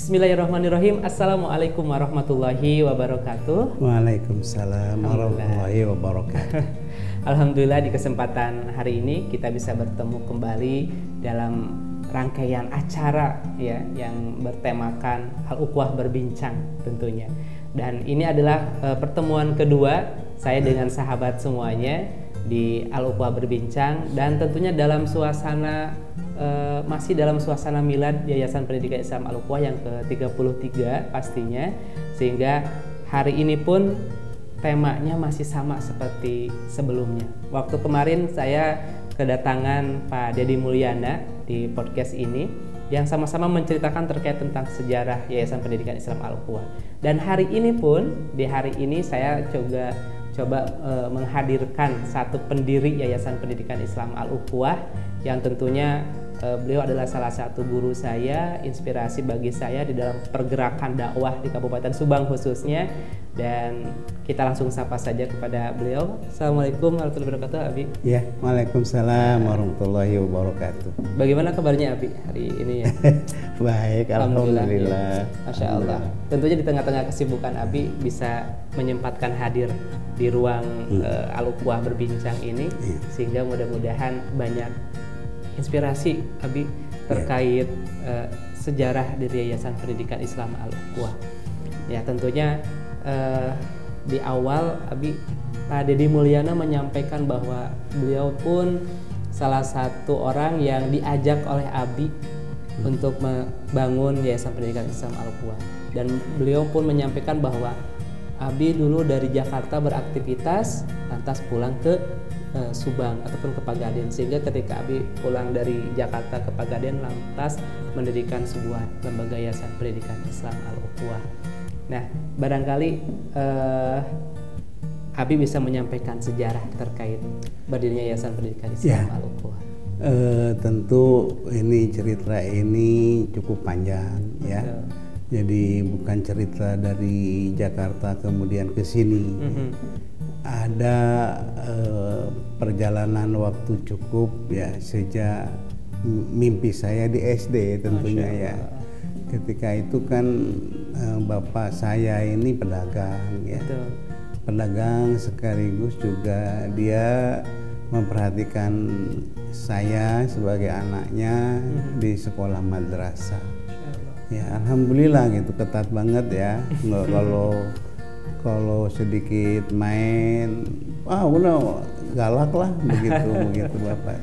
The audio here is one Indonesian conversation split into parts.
Bismillahirrahmanirrahim. Assalamualaikum warahmatullahi wabarakatuh. Waalaikumsalam warahmatullahi wabarakatuh. Alhamdulillah di kesempatan hari ini kita bisa bertemu kembali dalam rangkaian acara ya yang bertemakan Al-Ukhuwah Berbincang tentunya. Dan ini adalah pertemuan kedua saya dengan sahabat semuanya di Al-Ukhuwah Berbincang, dan tentunya dalam suasana masih dalam suasana milad Yayasan Pendidikan Islam Al-Ukhuwah yang ke-33 pastinya, sehingga hari ini pun temanya masih sama seperti sebelumnya. Waktu kemarin saya kedatangan Pak Deddy Mulyana di podcast ini yang sama-sama menceritakan terkait tentang sejarah Yayasan Pendidikan Islam Al-Ukhuwah. Dan hari ini pun, di hari ini saya coba menghadirkan satu pendiri Yayasan Pendidikan Islam Al-Ukhuwah yang tentunya beliau adalah salah satu guru saya, inspirasi bagi saya di dalam pergerakan dakwah di Kabupaten Subang khususnya. Dan kita langsung sapa saja kepada beliau. Assalamualaikum warahmatullahi wabarakatuh, Abi. Ya, waalaikumsalam warahmatullahi wabarakatuh. Bagaimana kabarnya Abi hari ini ya? Baik, alhamdulillah. Ya. Masya Allah. Tentunya di tengah-tengah kesibukan Abi bisa menyempatkan hadir di ruang Al-Ukhuwah Berbincang ini, sehingga mudah-mudahan banyak inspirasi Abi terkait sejarah dari Yayasan Pendidikan Islam Al-Ukhuwah. Ya, tentunya di awal Abi, Pak Deddy Mulyana menyampaikan bahwa beliau pun salah satu orang yang diajak oleh Abi untuk membangun Yayasan Pendidikan Islam Al-Ukhuwah, dan beliau pun menyampaikan bahwa Abi dulu dari Jakarta beraktivitas lantas pulang ke Subang ataupun ke Pagaden, sehingga ketika Abi pulang dari Jakarta ke Pagaden lantas mendirikan sebuah lembaga Yayasan Pendidikan Islam Al-Ukhuwah. Nah, barangkali Abi bisa menyampaikan sejarah terkait berdirinya Yayasan Pendidikan Islam Al-Ukhuwah. Tentu ini cerita ini cukup panjang ya. Jadi bukan cerita dari Jakarta kemudian ke sini. Ada perjalanan waktu cukup ya sejak mimpi saya di SD tentunya ya. Ketika itu kan bapak saya ini pedagang ya. Pedagang sekaligus juga dia memperhatikan saya sebagai anaknya di sekolah madrasah. Ya, alhamdulillah gitu, ketat banget ya. Kalau sedikit main, udah galak lah begitu bapak.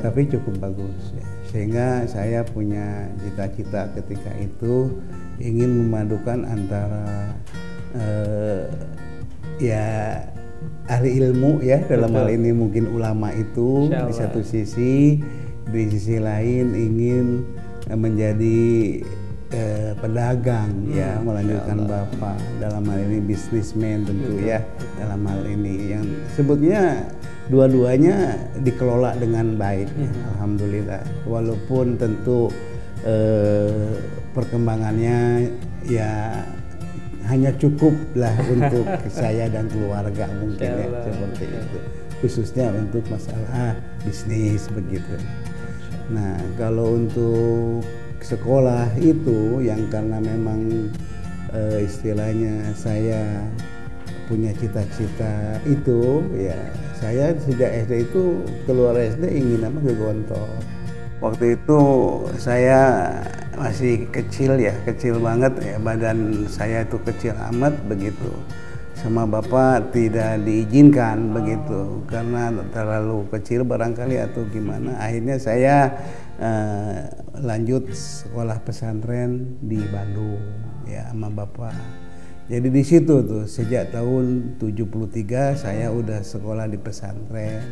Tapi cukup bagus ya. Sehingga saya punya cita-cita ketika itu ingin memadukan antara ya ahli ilmu ya, dalam hal ini mungkin ulama itu di satu sisi, di sisi lain ingin menjadi pedagang ya, melanjutkan bapak dalam hal ini bisnismen tentu ya, dalam hal ini yang sebutnya dua-duanya dikelola dengan baik ya, alhamdulillah. Walaupun tentu perkembangannya ya hanya cukup lah untuk saya dan keluarga mungkin ya, seperti itu, khususnya untuk masalah bisnis begitu. Nah, kalau untuk sekolah itu yang karena memang istilahnya saya punya cita-cita itu ya, saya sejak SD itu keluar SD ingin ke Gontor. Waktu itu saya masih kecil ya, kecil banget ya, badan saya itu kecil amat begitu. Sama bapak tidak diizinkan begitu karena terlalu kecil barangkali atau gimana. Akhirnya saya lanjut sekolah pesantren di Bandung ya sama bapak. Jadi di situ tuh sejak tahun 73 saya udah sekolah di pesantren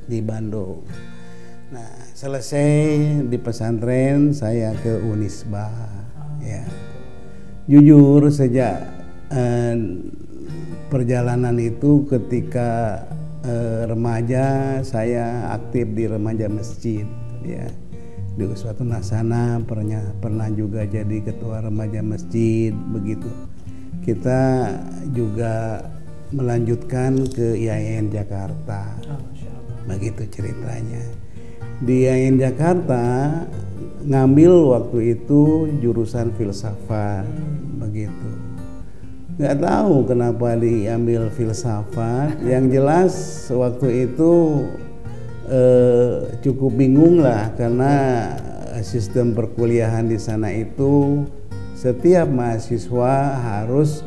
di Bandung. Nah, selesai di pesantren saya ke Unisba ya. Jujur sejak perjalanan itu ketika remaja saya aktif di remaja masjid ya. Di Uswatun Hasanah pernah juga jadi ketua remaja masjid begitu. Kita juga melanjutkan ke IAIN Jakarta. Begitu ceritanya. Di IAIN Jakarta ngambil waktu itu jurusan filsafat begitu. Nggak tahu kenapa diambil filsafat. Yang jelas waktu itu cukup bingung lah, karena sistem perkuliahan di sana itu setiap mahasiswa harus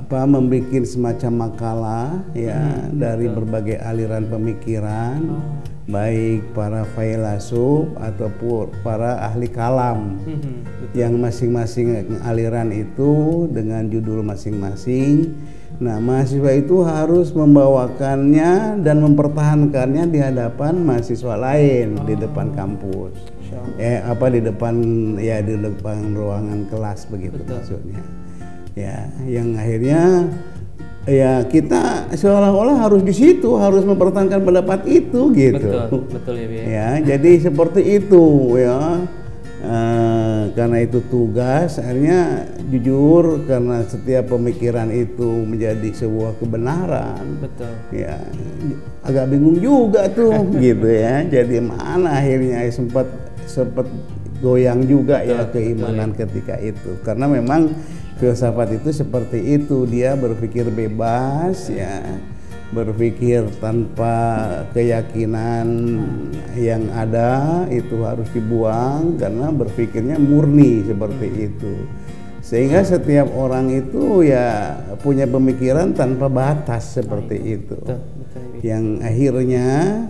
membuat semacam makalah ya dari berbagai aliran pemikiran, baik para filsuf ataupun para ahli kalam, yang masing-masing aliran itu dengan judul masing-masing. Nah, mahasiswa itu harus membawakannya dan mempertahankannya di hadapan mahasiswa lain di depan kampus. Di depan ruangan kelas begitu. Betul. Maksudnya. Ya, yang akhirnya ya kita seolah-olah harus di situ, harus mempertahankan pendapat itu gitu. Betul ya. Ya, jadi seperti itu ya. Karena itu tugas, akhirnya jujur karena setiap pemikiran itu menjadi sebuah kebenaran. Betul. Ya, agak bingung juga tuh gitu ya. Jadi mana akhirnya sempat goyang juga ya keimanan ketika itu, karena memang filsafat itu seperti itu, dia berpikir bebas ya, berpikir tanpa keyakinan yang ada itu harus dibuang karena berpikirnya murni seperti itu. Sehingga setiap orang itu ya punya pemikiran tanpa batas seperti itu. Yang akhirnya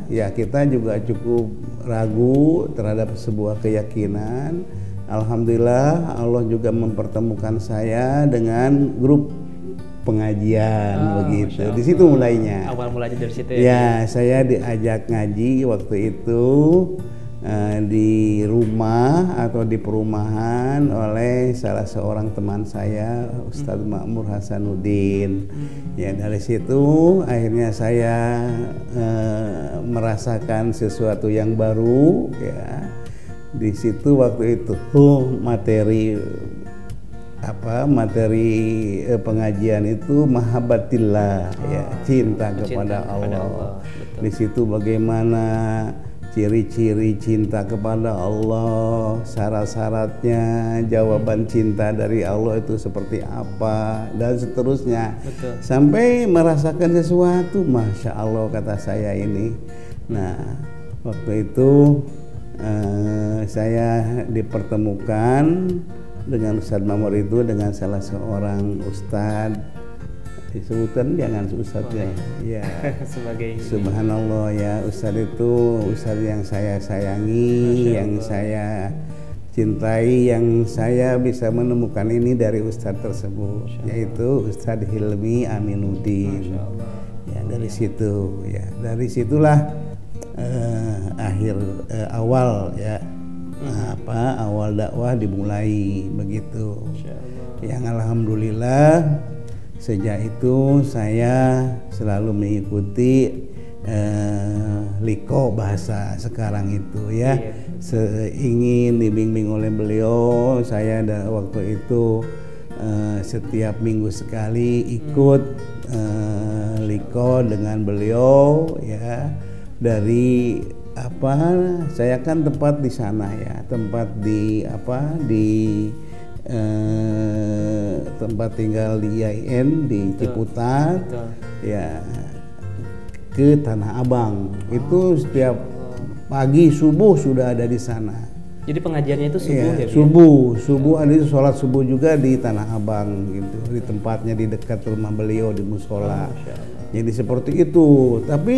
ya kita juga cukup ragu terhadap sebuah keyakinan. Alhamdulillah Allah juga mempertemukan saya dengan grup pengajian begitu. Di situ mulainya. Awal mulanya dari situ ya. Ya, saya diajak ngaji waktu itu di rumah atau di perumahan oleh salah seorang teman saya, Ustadz Ma'mur Hasanuddin. Ya, dari situ akhirnya saya merasakan sesuatu yang baru ya. Di situ waktu itu materi pengajian itu mahabbatillah ya, cinta kepada Allah. Di situ bagaimana ciri-ciri cinta kepada Allah, syarat-syaratnya, jawaban cinta dari Allah itu seperti apa, dan seterusnya. Betul. Sampai merasakan sesuatu, Masya Allah kata saya ini. Nah, waktu itu saya dipertemukan dengan Ustadz Ma'mur itu dengan salah seorang ustadz, disebutkan jangan ustadznya ya. Sebagai subhanallah ya, ustadz itu ustadz yang saya sayangi, yang saya cintai, yang saya bisa menemukan ini dari ustadz tersebut, yaitu Ustadz Hilmi Aminuddin. Ya, dari situ ya, dari situlah awal ya awal dakwah dimulai begitu. Yang alhamdulillah sejak itu saya selalu mengikuti liko bahasa sekarang itu ya. Ingin dibimbing oleh beliau, saya waktu itu setiap minggu sekali ikut liko dengan beliau ya. Dari saya kan tempat di sana ya, tempat di tempat tinggal di IAIN di Ciputat ya, ke Tanah Abang. Itu setiap pagi subuh sudah ada di sana. Jadi pengajiannya itu subuh ya? Subuh ada sholat subuh juga di Tanah Abang gitu, di tempatnya di dekat rumah beliau di musola. Jadi seperti itu. Tapi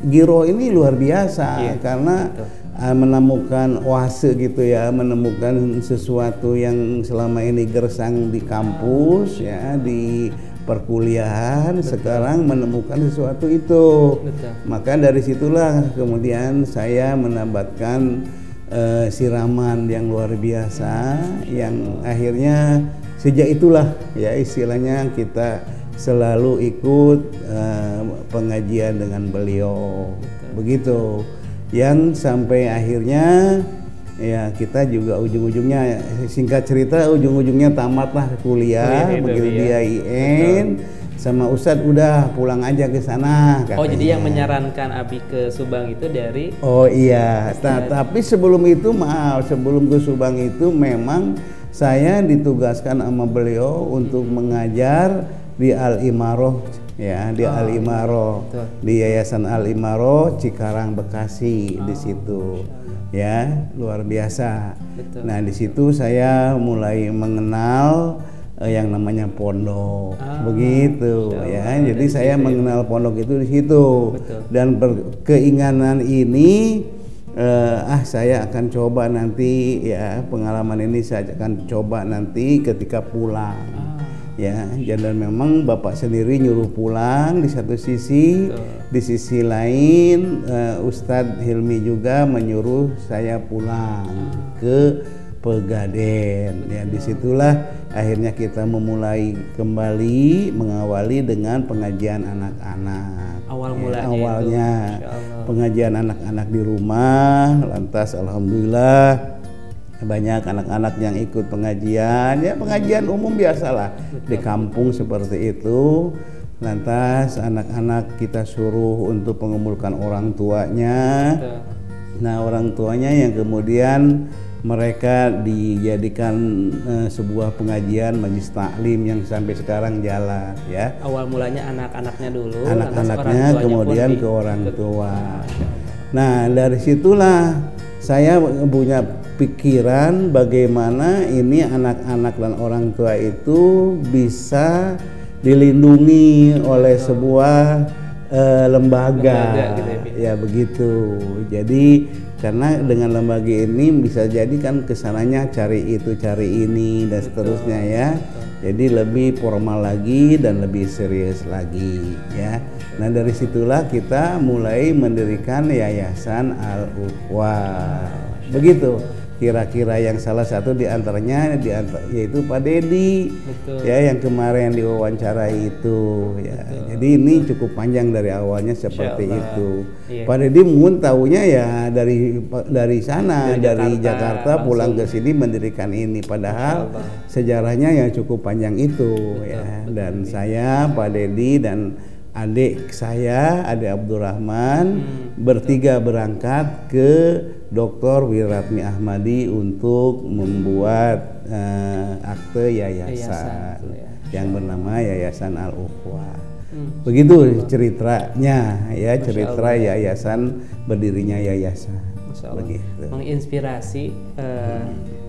Giro ini luar biasa karena menemukan oase gitu ya, menemukan sesuatu yang selama ini gersang di kampus ya, di perkuliahan. Sekarang menemukan sesuatu itu. Maka dari situlah kemudian saya menambahkan siraman yang luar biasa, yang akhirnya sejak itulah ya istilahnya kita selalu ikut pengajian dengan beliau. Begitu, yang sampai akhirnya ya kita juga ujung-ujungnya, singkat cerita ujung-ujungnya tamatlah kuliah begitu di IAIN. sama Ustadz udah pulang aja ke sana katanya. Oh jadi yang menyarankan Abi ke Subang itu dari Oh iya, tapi sebelum itu sebelum ke Subang itu memang saya ditugaskan sama beliau untuk mengajar di Al-Imaroh ya, di Al-Imaroh, di Yayasan Al-Imaroh Cikarang Bekasi di situ. Ya, luar biasa. Betul. Nah, di situ saya mulai mengenal yang namanya pondok, begitu ya. Jadi saya mengenal pondok itu di situ. Betul. Dan keinginan ini, saya akan coba nanti ya, pengalaman ini saya akan coba nanti ketika pulang. Ya, dan memang Bapak sendiri nyuruh pulang di satu sisi. Betul. Di sisi lain Ustadz Hilmi juga menyuruh saya pulang ke Pegaden. Ya, disitulah akhirnya kita memulai kembali mengawali dengan pengajian anak-anak. Awalnya pengajian anak-anak di rumah, lantas alhamdulillah banyak anak-anak yang ikut pengajian, ya pengajian umum biasalah di kampung seperti itu. Lantas anak-anak kita suruh untuk mengumpulkan orang tuanya. Nah, orang tuanya yang kemudian mereka dijadikan sebuah pengajian majelis taklim yang sampai sekarang jalan ya. Awal mulanya anak-anaknya dulu, anak-anaknya kemudian ke orang tua. Nah, dari situlah saya punya pikiran bagaimana ini anak-anak dan orang tua itu bisa dilindungi oleh sebuah lembaga gitu ya, begitu. Jadi karena dengan lembaga ini bisa jadi kan kesananya cari itu cari ini dan seterusnya ya. Jadi lebih formal lagi dan lebih serius lagi ya. Nah, dari situlah kita mulai mendirikan Yayasan Al-Ukhwah. Begitu. Kira-kira yang salah satu diantaranya yaitu Pak Dedi. Betul. Ya, yang kemarin diwawancarai itu ya. Betul. Jadi ini cukup panjang dari awalnya seperti itu. Iya. Pak Dedi mungkin tahunya ya dari sana dari Jakarta pulang ke sini mendirikan ini, padahal sejarahnya yang cukup panjang itu. Betul, ya. Betul, dan betul. Saya, Pak Dedi dan adik saya, adik Abdurrahman, bertiga berangkat ke Dr. Wiratmi Ahmadi untuk membuat akte yayasan yang bernama Yayasan Al-Ukhwah. Begitu ceritanya ya, cerita yayasan, berdirinya yayasan. Begitu. Menginspirasi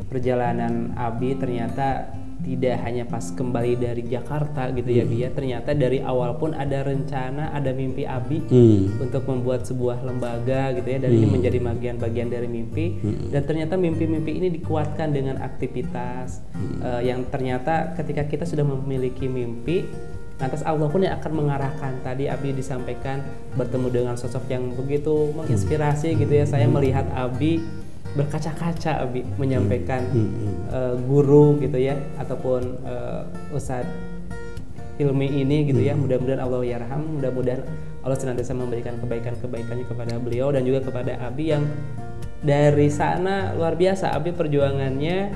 perjalanan Abi ternyata tidak hanya pas kembali dari Jakarta gitu ya Bi ya, ternyata dari awal pun ada rencana, ada mimpi Abi untuk membuat sebuah lembaga gitu ya, dan ini menjadi bagian dari mimpi, dan ternyata mimpi-mimpi ini dikuatkan dengan aktivitas yang ternyata ketika kita sudah memiliki mimpi, lantas Allah pun yang akan mengarahkan. Tadi Abi disampaikan bertemu dengan sosok yang begitu menginspirasi gitu ya. Saya melihat Abi berkaca-kaca, Abi menyampaikan guru gitu ya, ataupun Ustadz Hilmi ini gitu ya. Mudah-mudahan Allah yarham, mudah-mudahan Allah senantiasa memberikan kebaikan-kebaikannya kepada beliau dan juga kepada Abi yang dari sana luar biasa. Abi perjuangannya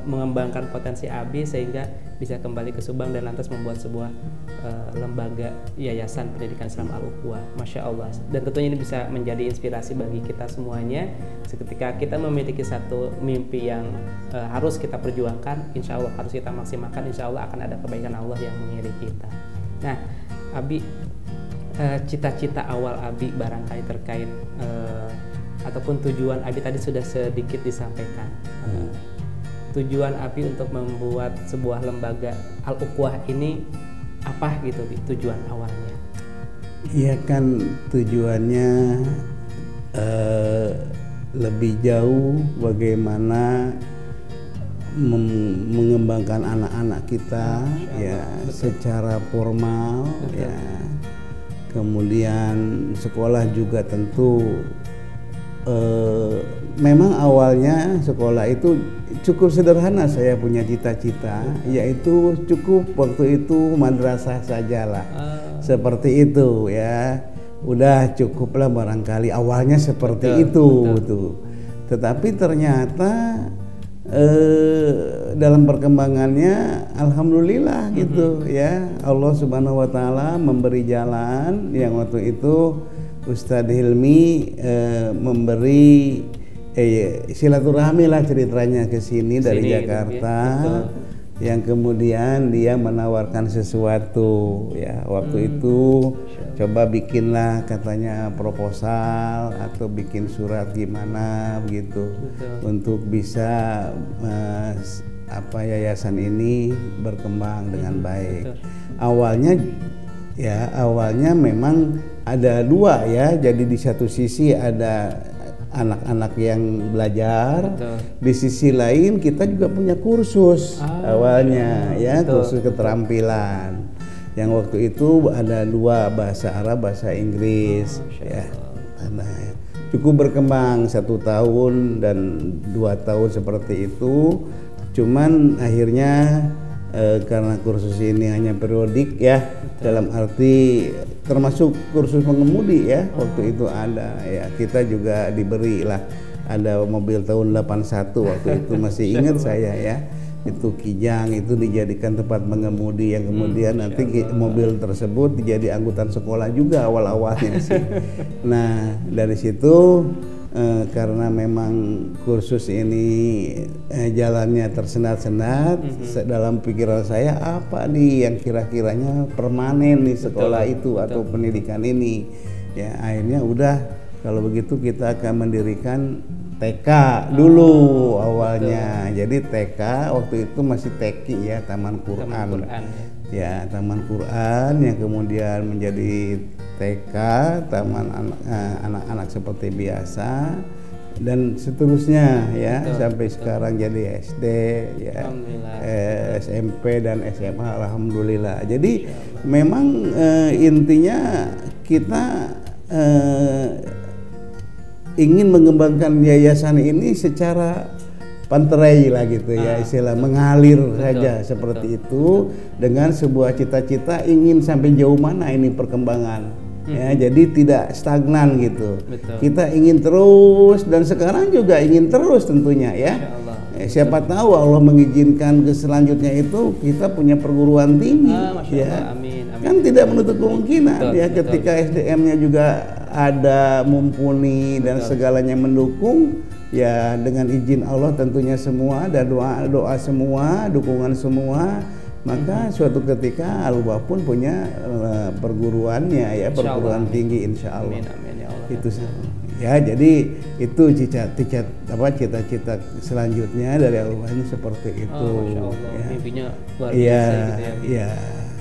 mengembangkan potensi Abi sehingga bisa kembali ke Subang dan lantas membuat sebuah lembaga yayasan pendidikan Islam Al-Ukhwah. Masya Allah. Dan tentunya ini bisa menjadi inspirasi bagi kita semuanya. Ketika kita memiliki satu mimpi yang harus kita perjuangkan, insya Allah harus kita maksimalkan, insya Allah akan ada kebaikan Allah yang mengiringi kita. Nah, Abi, cita-cita awal Abi barangkali terkait ataupun tujuan Abi tadi sudah sedikit disampaikan. Tujuan Abi untuk membuat sebuah lembaga Al-Ukhwah ini apa gitu, Bi, tujuan awalnya? Iya kan, tujuannya lebih jauh bagaimana mengembangkan anak-anak kita ya, secara formal. Betul. Ya. Kemudian sekolah juga tentu memang awalnya sekolah itu cukup sederhana. Saya punya cita-cita yaitu cukup waktu itu madrasah sajalah. Seperti itu ya. Udah cukuplah barangkali awalnya seperti itu tuh. Tetapi ternyata dalam perkembangannya alhamdulillah gitu ya, Allah Subhanahu wa taala memberi jalan yang waktu itu Ustadz Hilmi memberi silaturahmi lah ceritanya ke sini dari Jakarta ya. Yang kemudian dia menawarkan sesuatu ya, waktu itu coba bikinlah katanya proposal atau bikin surat gimana begitu untuk bisa yayasan ini berkembang dengan baik. Awalnya memang ada dua ya, jadi di satu sisi ada anak-anak yang belajar, di sisi lain kita juga punya kursus awalnya ya, kursus keterampilan yang waktu itu ada dua, bahasa Arab, bahasa Inggris ya. Cukup berkembang 1 tahun dan 2 tahun seperti itu, cuman akhirnya karena kursus ini hanya periodik ya, dalam arti termasuk kursus pengemudi ya, waktu itu ada ya, kita juga diberi lah, ada mobil tahun 81 waktu itu masih ingat saya ya, itu Kijang itu dijadikan tempat mengemudi yang kemudian nanti mobil tersebut dijadi angkutan sekolah juga awal-awalnya sih. Nah dari situ karena memang kursus ini jalannya tersendat-sendat, dalam pikiran saya apa nih yang kira-kiranya permanen di sekolah itu atau pendidikan ini ya, akhirnya udah kalau begitu kita akan mendirikan TK dulu awalnya. Jadi TK waktu itu masih TEQI ya, Taman Quran ya, Taman Quran yang kemudian menjadi TK, Taman anak-anak seperti biasa, dan seterusnya ya sampai sekarang jadi SD ya, SMP dan SMA alhamdulillah. Jadi memang intinya kita ingin mengembangkan yayasan ini secara panterai lah gitu ya, istilah mengalir saja seperti itu, dengan sebuah cita-cita ingin sampai jauh mana ini perkembangan ya, jadi tidak stagnan gitu. Kita ingin terus, dan sekarang juga ingin terus tentunya ya. Siapa tahu Allah mengizinkan ke selanjutnya itu kita punya perguruan tinggi ya. Kan tidak menutup kemungkinan ya, ketika SDM-nya juga ada, mumpuni dan segalanya mendukung ya, dengan izin Allah tentunya semua, dan doa semua, dukungan semua, maka suatu ketika Al-Ubah pun punya perguruannya ya, perguruan tinggi insya Allah. Amin, ya Allah. Itu ya, jadi itu cita-cita selanjutnya dari Al-Ubah ini seperti itu. Masya Allah, ya. mimpinya luar biasa gitu ya. Iya.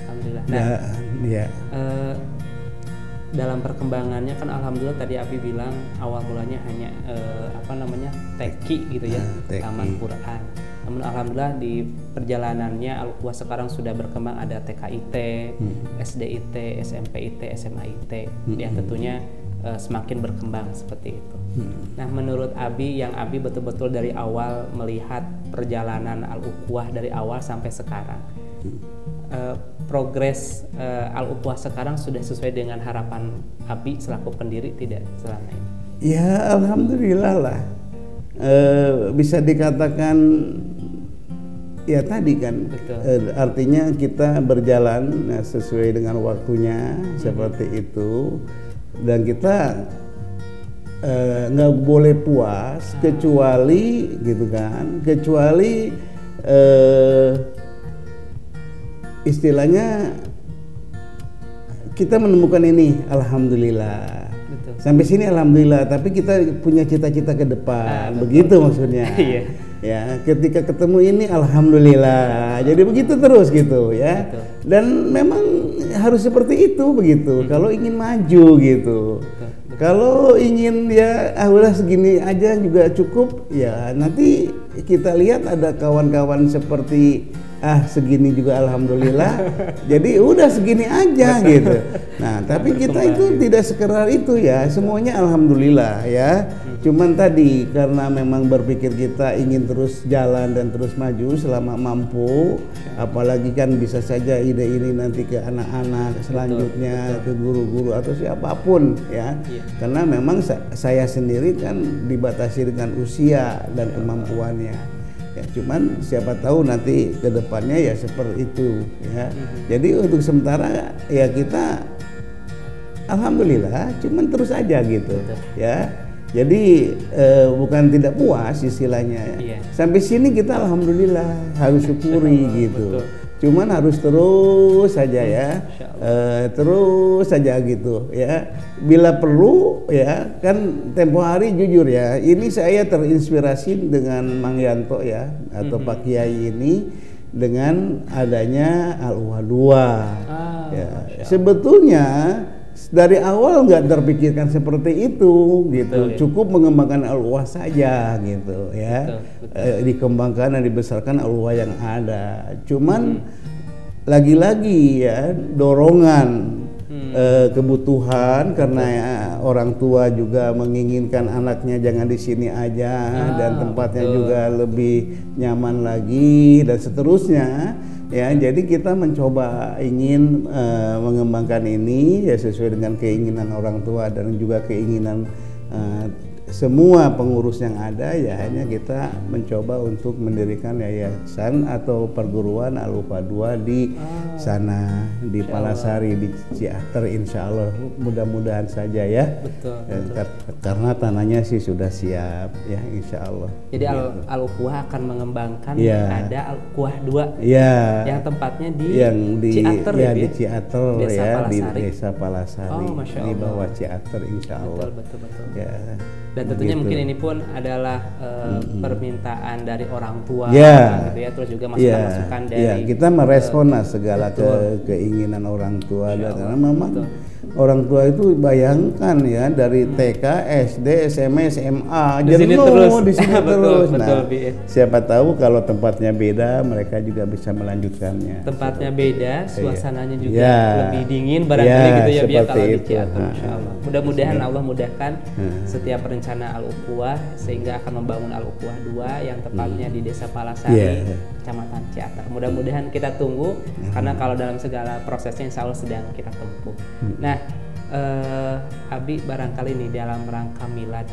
Alhamdulillah. Nah, ya. Dalam perkembangannya kan alhamdulillah tadi Abi bilang awal mulanya hanya TEQI gitu ya, Taman Quran. Namun alhamdulillah di perjalanannya Al-Quwa sekarang sudah berkembang, ada TKIT, SDIT, SMPIT, SMAIT yang tentunya semakin berkembang seperti itu. Nah menurut Abi, yang Abi betul-betul dari awal melihat perjalanan Al-Quwa dari awal sampai sekarang, progres Al-Quwa sekarang sudah sesuai dengan harapan Abi selaku pendiri tidak selama ini? Ya alhamdulillah lah, bisa dikatakan ya tadi kan, artinya kita berjalan sesuai dengan waktunya seperti itu, dan kita nggak boleh puas kecuali gitu kan, kecuali istilahnya kita menemukan ini alhamdulillah. Sampai sini alhamdulillah, tapi kita punya cita-cita ke depan, begitu maksudnya. Ya, ketika ketemu ini alhamdulillah. Jadi begitu terus gitu ya. Dan memang harus seperti itu begitu. Kalau ingin maju gitu. Kalau ingin ya udah segini aja juga cukup, ya nanti kita lihat ada kawan-kawan seperti segini juga alhamdulillah. Jadi udah segini aja gitu. Nah, tapi kita itu tidak sekedar itu ya, semuanya alhamdulillah ya. Cuman tadi karena memang berpikir kita ingin terus jalan dan terus maju selama mampu, apalagi kan bisa saja ide ini nanti ke anak-anak selanjutnya, ke guru-guru atau siapapun ya. Karena memang saya sendiri kan dibatasi dengan usia dan kemampuannya. Ya, cuman siapa tahu nanti ke depannya ya seperti itu ya. Jadi untuk sementara ya kita alhamdulillah cuman terus aja gitu. Betul. Ya. Jadi bukan tidak puas istilahnya ya. Sampai sini kita alhamdulillah harus syukuri gitu. Betul. Cuman harus terus saja ya, terus saja gitu ya. Bila perlu ya, kan tempo hari jujur ya, ini saya terinspirasi dengan Mang Yanto ya, atau Pak Kiai ini dengan adanya Al-Uwa 2. Ya. Sebetulnya dari awal nggak terpikirkan seperti itu gitu. Betul, cukup mengembangkan Al-Uwa saja gitu ya. Betul. Dikembangkan dan dibesarkan Al-Uwa yang ada. Cuman lagi-lagi ya dorongan kebutuhan karena ya, orang tua juga menginginkan anaknya jangan di sini aja dan tempatnya juga lebih nyaman lagi dan seterusnya. Ya, jadi kita mencoba ingin mengembangkan ini ya sesuai dengan keinginan orang tua dan juga keinginan semua pengurus yang ada ya, hanya kita mencoba untuk mendirikan yayasan atau perguruan Al-Uwa 2 di sana di Palasari di Ciater, insya Allah mudah-mudahan saja ya. Betul. Karena tanahnya sih sudah siap ya, insya Allah. Jadi Al-Uwa akan mengembangkan ada Al-Uwa 2 yang tempatnya di Ciater ya, di Ciater Desa ya, Palasari. di Desa Palasari di bawah Ciater, insya Allah. Betul. Ya. Dan tentunya mungkin ini pun adalah permintaan dari orang tua, gitu ya, terus juga masukan-masukan dari kita merespon segala keinginan orang tua, karena memang orang tua itu bayangkan ya dari TK, SD, SMA, SMA di sini terus. Nah, siapa tahu kalau tempatnya beda mereka juga bisa melanjutkannya. Tempatnya beda, suasananya juga lebih dingin barangkali gitu ya biar kalau di Ciater, insyaallah. Mudah-mudahan Allah mudahkan setiap rencana Al-Uwa sehingga akan membangun Al-Uwa 2 yang tepatnya di Desa Palasari, Kecamatan Ciater. Mudah-mudahan kita tunggu karena kalau dalam segala prosesnya insya Allah sedang kita tempuh. Nah, Abi barangkali nih dalam rangka milad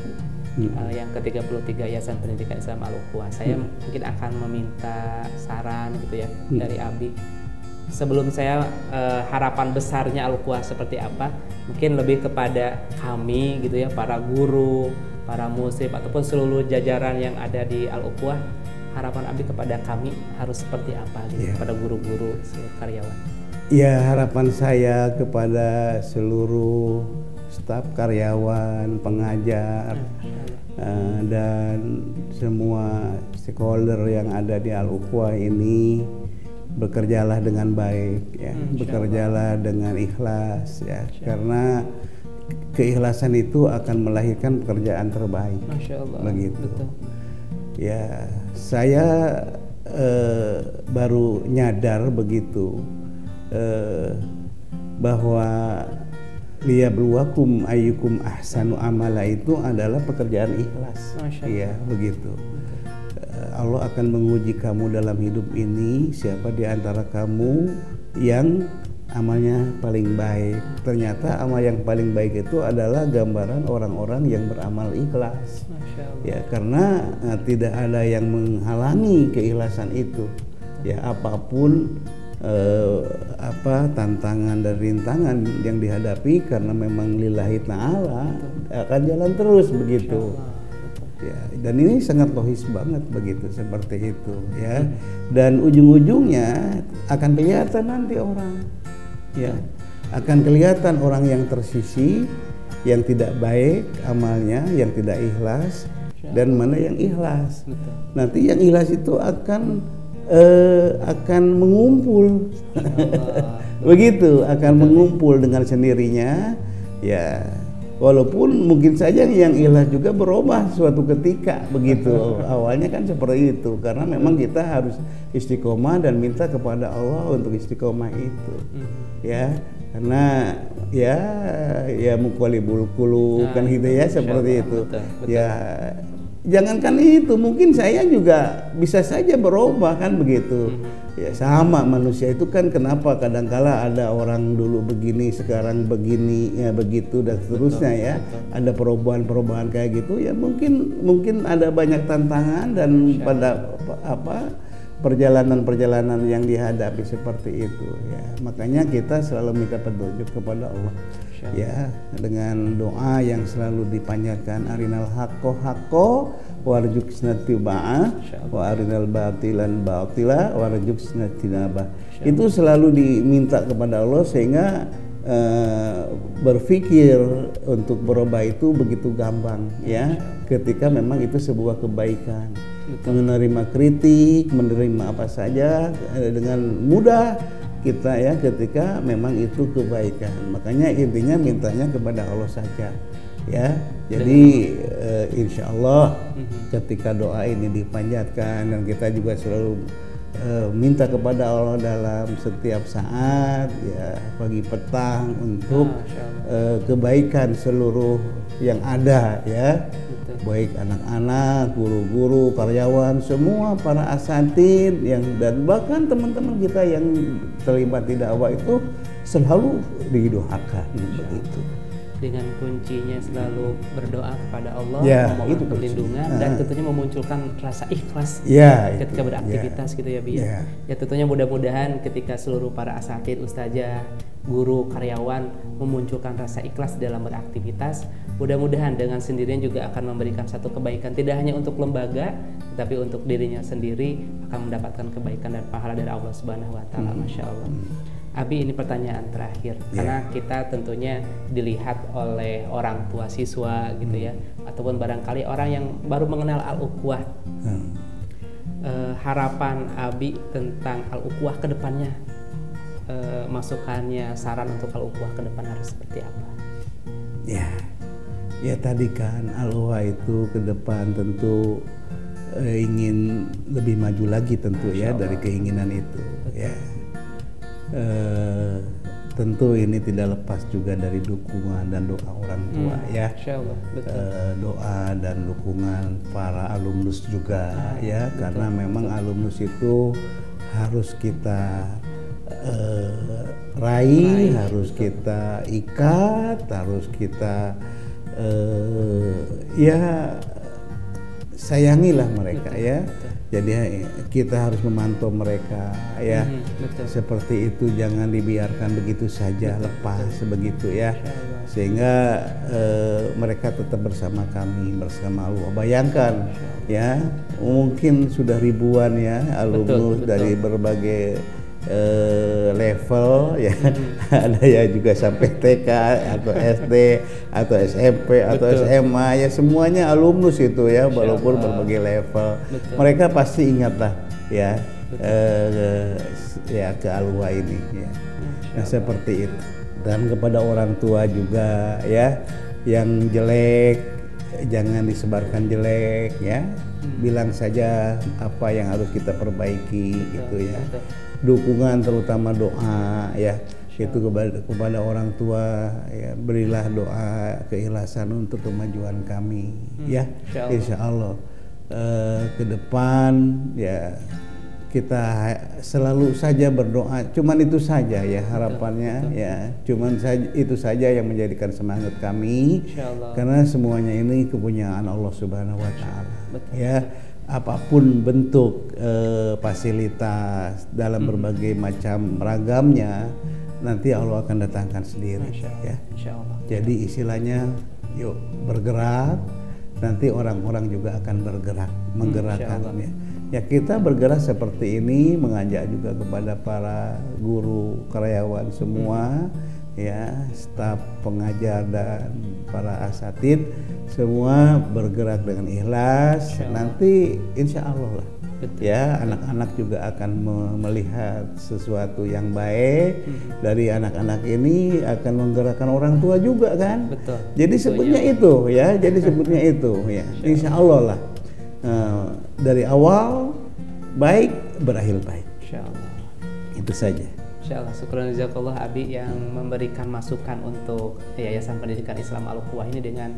yang ke-33 Yayasan Pendidikan Islam Al-Uwa, saya mungkin akan meminta saran gitu ya dari Abi. Sebelum saya harapan besarnya Al-Uwa seperti apa, mungkin lebih kepada kami gitu ya, para guru, para muslim ataupun seluruh jajaran yang ada di Al-Uwa, harapan Abi kepada kami harus seperti apa gitu, kepada guru-guru, seluruh karyawan. Ya, harapan saya kepada seluruh staf karyawan, pengajar, dan semua stakeholder yang ada di Al-Uwa ini, bekerjalah dengan baik ya, bekerjalah dengan ikhlas ya, karena keikhlasan itu akan melahirkan pekerjaan terbaik. Masya Allah. Begitu. Betul. Ya, saya baru nyadar begitu bahwa liyabluwakum ayyukum ahsanu amala itu adalah pekerjaan ikhlas. Iya, begitu. Allah akan menguji kamu dalam hidup ini, siapa di antara kamu yang amalnya paling baik. Ternyata amal yang paling baik itu adalah gambaran orang-orang yang beramal ikhlas. Ya, karena tidak ada yang menghalangi keikhlasan itu. Ya, apapun tantangan dan rintangan yang dihadapi, karena memang lillahi ta'ala akan jalan terus begitu. Ya, dan ini sangat logis banget begitu, seperti itu ya. Dan ujung-ujungnya akan kelihatan nanti orang, ya, akan kelihatan orang yang tersisi, yang tidak baik amalnya, yang tidak ikhlas, dan mana yang ikhlas. Nanti yang ikhlas itu akan mengumpul, begitu, akan mengumpul dengan sendirinya, ya. Walaupun mungkin saja yang ikhlas juga berubah suatu ketika begitu. Awalnya kan seperti itu, karena memang kita harus istiqomah dan minta kepada Allah untuk istiqomah itu. Ya, karena ya muqallibul qulub kan gitu ya, seperti itu. Betul. Ya, jangankan itu, mungkin saya juga bisa saja berubah kan begitu. Ya sama manusia itu kan kenapa kadangkala ada orang dulu begini sekarang begini ya begitu dan seterusnya ya. Ada perubahan-perubahan kayak gitu ya mungkin ada banyak tantangan dan pada perjalanan-perjalanan yang dihadapi seperti itu ya. Makanya kita selalu minta petunjuk kepada Allah. Ya, dengan doa yang selalu dipanjatkan arinal haqqo warzuqna tibaa wa arinal batilan batila warzuqna tinabah. Itu selalu diminta kepada Allah sehingga berpikir untuk berubah itu begitu gampang ya ketika memang itu sebuah kebaikan. Menerima kritik, menerima apa saja dengan mudah kita ya ketika memang itu kebaikan. Makanya intinya mintanya kepada Allah saja ya. Jadi insya Allah ketika doa ini dipanjatkan dan kita juga selalu minta kepada Allah dalam setiap saat ya pagi petang untuk kebaikan seluruh yang ada ya. Baik anak-anak, guru-guru, karyawan, semua para asatid yang dan bahkan teman-teman kita yang terlibat di dakwah itu selalu didoakan begitu. Dengan kuncinya selalu berdoa kepada Allah, ya, memohon perlindungan dan tentunya memunculkan rasa ikhlas ketika beraktivitas gitu ya Bi. Ya tentunya mudah-mudahan ketika seluruh para asatid, ustazah, guru, karyawan memunculkan rasa ikhlas dalam beraktivitas, mudah-mudahan dengan sendirinya juga akan memberikan satu kebaikan tidak hanya untuk lembaga tapi untuk dirinya sendiri akan mendapatkan kebaikan dan pahala dari Allah Subhanahu wa taala. Masya Allah. Abi, ini pertanyaan terakhir karena kita tentunya dilihat oleh orang tua siswa gitu ya, ataupun barangkali orang yang baru mengenal al-ukhuwah. Harapan Abi tentang al-ukhuwah ke depannya, masukannya, saran untuk al-ukhuwah ke depan harus seperti apa? Ya tadi kan al-ukhuwah itu ke depan tentu ingin lebih maju lagi tentu ya dari keinginan itu. Betul. Ya. Tentu ini tidak lepas juga dari dukungan dan doa orang tua ya. Insyaallah, betul. Doa dan dukungan para alumnus juga ya, betul, karena memang alumnus itu harus kita raih, harus kita ikat, harus kita ya sayangilah mereka, betul, ya. Betul. Jadi kita harus memantau mereka ya, seperti itu, jangan dibiarkan begitu saja, lepas begitu ya, sehingga mereka tetap bersama kami, bersama Allah. Bayangkan ya, mungkin sudah ribuan ya alumnus dari berbagai level ya, ada ya juga sampai TK atau SD atau SMP atau SMA ya, semuanya alumnus itu ya, walaupun berbagai level. Mereka pasti ingatlah ya ya ke al-ukhuwah ini ya. Nah, seperti itu. Dan kepada orang tua juga ya, yang jelek jangan disebarkan jelek ya, bilang saja apa yang harus kita perbaiki gitu ya. Dukungan terutama doa ya, itu kepada orang tua ya, berilah doa keikhlasan untuk kemajuan kami ya, insya Allah ke depan ya kita selalu saja berdoa, cuman itu saja ya harapannya, ya cuman itu saja yang menjadikan semangat kami, karena semuanya ini kepunyaan Allah Subhanahu wa taala ya. Apapun bentuk fasilitas dalam berbagai macam ragamnya, nanti Allah akan datangkan sendiri ya. Jadi istilahnya yuk bergerak, nanti orang-orang juga akan bergerak, menggerakkan ya. Ya kita bergerak seperti ini, mengajak juga kepada para guru, karyawan semua ya, staf pengajar dan para asatid semua bergerak dengan ikhlas. Nanti insya Allah lah ya, anak-anak juga akan melihat sesuatu yang baik dari anak-anak ini, akan menggerakkan orang tua juga kan. Betul. Jadi sebutnya itu ya, jadi sebutnya itu ya, insya Allah lah. Dari awal baik, berakhir baik. Insya Allah. Itu saja. Insya Allah. Syukran jazakallah Abi yang memberikan masukan untuk Yayasan Pendidikan Islam Al-Ukhuwah ini dengan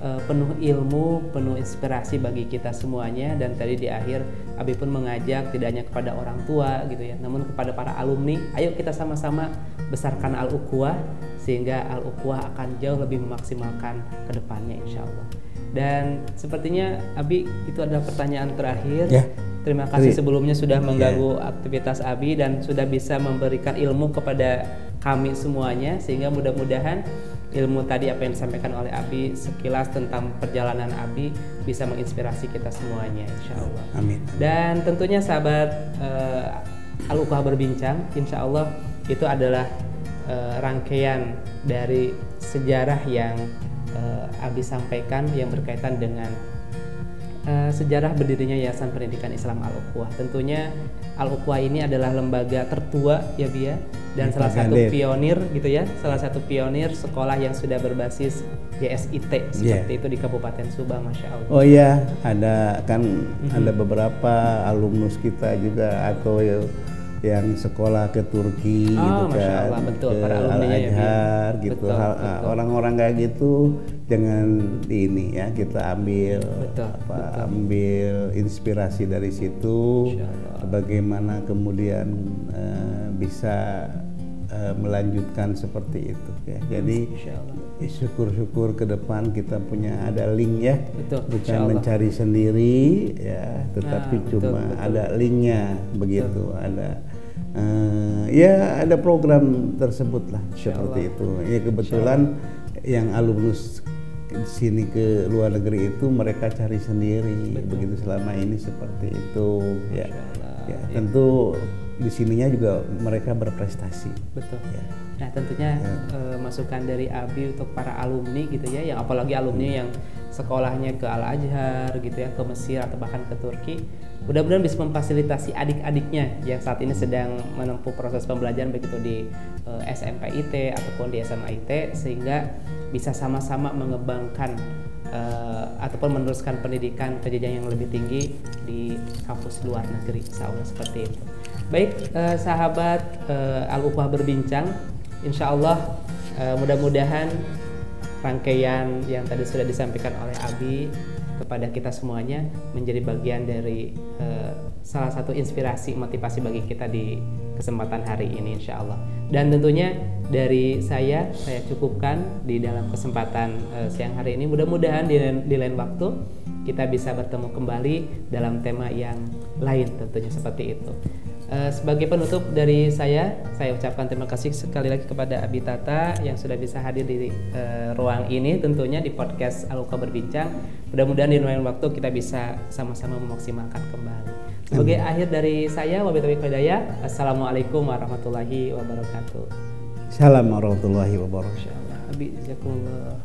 penuh ilmu, penuh inspirasi bagi kita semuanya. Dan tadi di akhir Abi pun mengajak tidak hanya kepada orang tua gitu ya, namun kepada para alumni, ayo kita sama-sama besarkan Al-Ukhuwah sehingga Al-Ukhuwah akan jauh lebih memaksimalkan ke depannya insya Allah. Dan sepertinya Abi itu adalah pertanyaan terakhir ya. Terima kasih sebelumnya sudah mengganggu aktivitas Abi dan sudah bisa memberikan ilmu kepada kami semuanya, sehingga mudah-mudahan ilmu tadi apa yang disampaikan oleh Abi sekilas tentang perjalanan Abi bisa menginspirasi kita semuanya insya Allah. Amin. Dan tentunya sahabat Al-Ukhuwah Berbincang, insya Allah itu adalah rangkaian dari sejarah yang Abi sampaikan yang berkaitan dengan sejarah berdirinya Yayasan Pendidikan Islam Al-Ukhuwah. Tentunya Al-Ukhuwah ini adalah lembaga tertua ya Bia, dan salah satu pionir gitu ya, salah satu pionir sekolah yang sudah berbasis YSIT seperti itu di Kabupaten Subang, Masya Allah. Oh iya, ada kan ada beberapa alumnus kita juga atau yang sekolah ke Turki gitu kan, Allah, betul, ke para Al-Azhar gitu, betul. Orang-orang kayak gitu dengan ini ya kita ambil ambil inspirasi dari situ, bagaimana kemudian bisa melanjutkan seperti itu ya. Jadi syukur-syukur ke depan kita punya ada link ya, bukan mencari sendiri ya, tetapi cuma ada linknya begitu, ada ya ada program tersebut lah seperti itu ya. Kebetulan yang alumnus sini ke luar negeri itu mereka cari sendiri begitu, selama ini seperti itu ya. Tentu di sininya juga mereka berprestasi. Betul. Ya. Nah tentunya masukan dari Abi untuk para alumni gitu ya, yang apalagi alumni yang sekolahnya ke Al-Azhar gitu ya, ke Mesir atau bahkan ke Turki, mudah-mudahan bisa memfasilitasi adik-adiknya yang saat ini sedang menempuh proses pembelajaran begitu di SMPIT ataupun di SMAIT, sehingga bisa sama-sama mengembangkan ataupun meneruskan pendidikan ke jenjang yang lebih tinggi di kampus luar negeri, insya Allah seperti itu. Baik sahabat Al-Ukhuwah Berbincang, insya Allah mudah-mudahan rangkaian yang tadi sudah disampaikan oleh Abi kepada kita semuanya menjadi bagian dari salah satu inspirasi motivasi bagi kita di kesempatan hari ini insya Allah. Dan tentunya dari saya cukupkan di dalam kesempatan siang hari ini. Mudah-mudahan di lain waktu kita bisa bertemu kembali dalam tema yang lain tentunya seperti itu. Sebagai penutup dari saya ucapkan terima kasih sekali lagi kepada Abi Tata yang sudah bisa hadir di ruang ini tentunya di podcast Al-Ukhuwah Berbincang. Mudah-mudahan di lain waktu kita bisa sama-sama memaksimalkan kembali. Sebagai akhir dari saya, wabillahi taufiq wal hidayah. Assalamualaikum warahmatullahi wabarakatuh. Assalamualaikum warahmatullahi wabarakatuh. Abi jazakumullah.